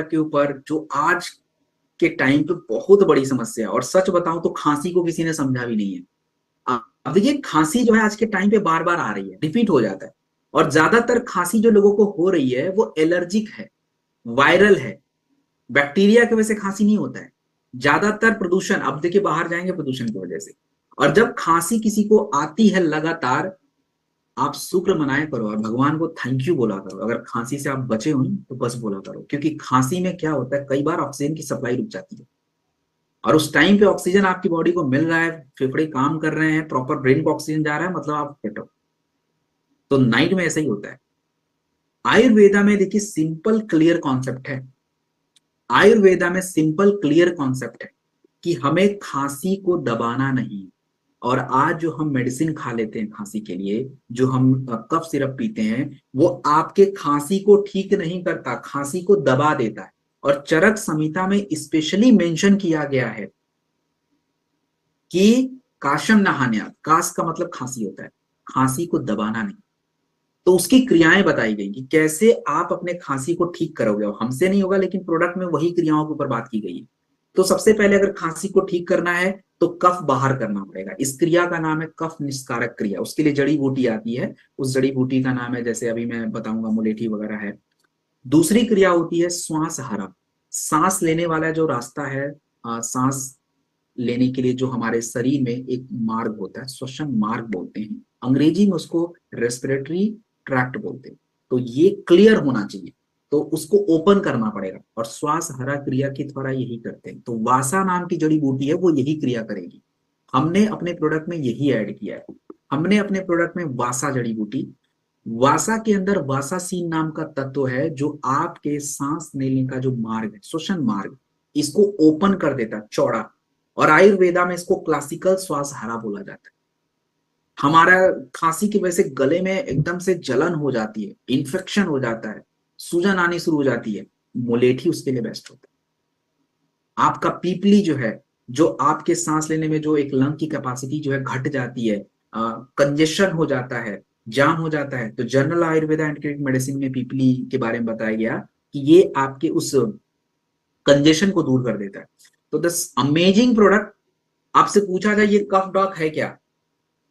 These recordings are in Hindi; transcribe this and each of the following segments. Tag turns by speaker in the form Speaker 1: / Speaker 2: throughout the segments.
Speaker 1: के ऊपर जो आज के टाइम पे बहुत बड़ी समस्या है, और सच बताऊं तो खांसी को किसी ने समझा भी नहीं है। अब देखिए खांसी जो है आज के टाइम पे बार बार आ रही है, रिपीट हो जाता है। और ज्यादातर खांसी जो लोगों को हो रही है वो एलर्जिक है, वायरल है, बैक्टीरिया की वजह से खांसी नहीं होता है। ज्यादातर प्रदूषण, अब देखिए बाहर जाएंगे प्रदूषण की वजह से। और जब खांसी किसी को आती है लगातार, आप शुक्र मनाया करो और भगवान को थैंक यू बोला करो। अगर खांसी से आप बचे हो तो बस बोला करो, क्योंकि खांसी में क्या होता है, कई बार ऑक्सीजन की सप्लाई रुक जाती है, और उस टाइम पे ऑक्सीजन आपकी बॉडी को मिल रहा है, फेफड़े काम कर रहे हैं, प्रॉपर ब्रेन को ऑक्सीजन जा रहा है, मतलब आप फिट हो। तो नाइट में ऐसा ही होता है। आयुर्वेदा में देखिए सिंपल क्लियर कॉन्सेप्ट है। आयुर्वेदा में सिंपल क्लियर कॉन्सेप्ट है कि हमें खांसी को दबाना नहीं। और आज जो हम मेडिसिन खा लेते हैं खांसी के लिए, जो हम कफ सिरप पीते हैं, वो आपके खांसी को ठीक नहीं करता, खांसी को दबा देता है। और चरक संहिता में स्पेशली मेंशन किया गया है कि काशम नहान्यात, काश का मतलब खांसी होता है, खांसी को दबाना नहीं। तो उसकी क्रियाएं बताई गई कि कैसे आप अपने खांसी को ठीक करोगे। और हमसे नहीं होगा, लेकिन प्रोडक्ट में वही क्रियाओं के ऊपर बात की गई है। तो सबसे पहले अगर खांसी को ठीक करना है तो कफ बाहर करना पड़ेगा। इस क्रिया का नाम है कफ निस्कारक क्रिया। उसके लिए जड़ी बूटी आती है, उस जड़ी बूटी का नाम है, जैसे अभी मैं बताऊंगा, मुलेठी वगैरह है। दूसरी क्रिया होती है श्वास हरा। सांस लेने वाला जो रास्ता है, सांस लेने के लिए जो हमारे शरीर में एक मार्ग होता है, श्वसन मार्ग बोलते हैं, अंग्रेजी में उसको रेस्पिरेटरी ट्रैक्ट बोलते हैं। तो ये क्लियर होना चाहिए, तो उसको ओपन करना पड़ेगा, और श्वास हरा क्रिया के द्वारा यही करते हैं। तो वासा नाम की जड़ी बूटी है, वो यही क्रिया करेगी। हमने अपने प्रोडक्ट में यही ऐड किया है। हमने अपने प्रोडक्ट में वासा जड़ी बूटी, वासा के अंदर वासासीन नाम का तत्व है, जो आपके सांस लेने का जो मार्ग है, श्वसन मार्ग, इसको ओपन कर देता है, चौड़ा। और आयुर्वेदा में इसको क्लासिकल श्वास हरा बोला जाता है। हमारा खांसी की वजह से गले में एकदम से जलन हो जाती है, इन्फेक्शन हो जाता है, सूजन आनी शुरू हो जाती है, मुलेठी उसके लिए बेस्ट होता है। आपका पीपली जो है, जो आपके सांस लेने में जो एक लंग की कैपेसिटी जो है घट जाती है, कंजेशन हो जाता है, जाम हो जाता है, तो जनरल आयुर्वेदा एंटीबायोटिक मेडिसिन में पीपली के बारे में बताया गया कि ये आपके उस कंजेशन को दूर कर देता है। तो दस अमेजिंग प्रोडक्ट। आपसे पूछा जाए ये कफ डॉक है क्या,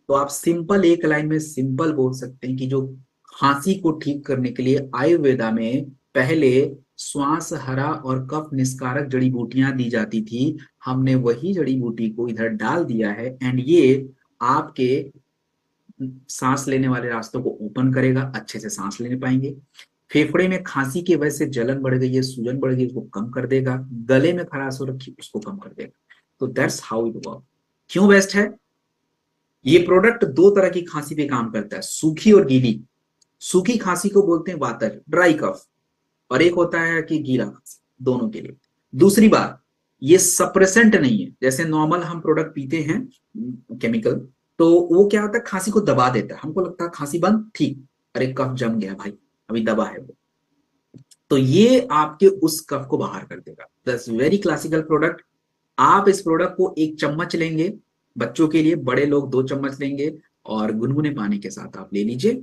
Speaker 1: तो आप सिंपल एक लाइन में सिंपल बोल सकते हैं कि जो खांसी को ठीक करने के लिए आयुर्वेदा में पहले श्वास हरा और कफ निस्कारक जड़ी बूटियां दी जाती थी, हमने वही जड़ी बूटी को इधर डाल दिया है, एंड ये आपके सांस लेने वाले रास्तों को ओपन करेगा, अच्छे से सांस लेने पाएंगे। फेफड़े में खांसी की वजह से जलन बढ़ गई है, सूजन बढ़ गई, उसको कम कर देगा। गले में खराश हो रखी, उसको कम कर देगा। तो दैट्स हाउ इट वर्क। क्यों बेस्ट है? ये प्रोडक्ट दो तरह की खांसी पे काम करता है, सूखी और गीली। सूखी खांसी को बोलते हैं वातर, ड्राई कफ, और एक होता है कि गीला खांसी, दोनों के लिए। दूसरी बात, ये सप्रेसेंट नहीं है, जैसे नॉर्मल हम प्रोडक्ट पीते हैं केमिकल, तो वो क्या होता है, खांसी को दबा देता है, हमको लगता है खांसी बंद, ठीक, अरे कफ जम गया भाई, अभी दबा है वो। तो ये आपके उस कफ को बाहर कर देगा। दस वेरी क्लासिकल प्रोडक्ट। आप इस प्रोडक्ट को एक चम्मच लेंगे, बच्चों के लिए, बड़े लोग 2 चम्मच लेंगे, और गुनगुने पानी के साथ आप ले लीजिए।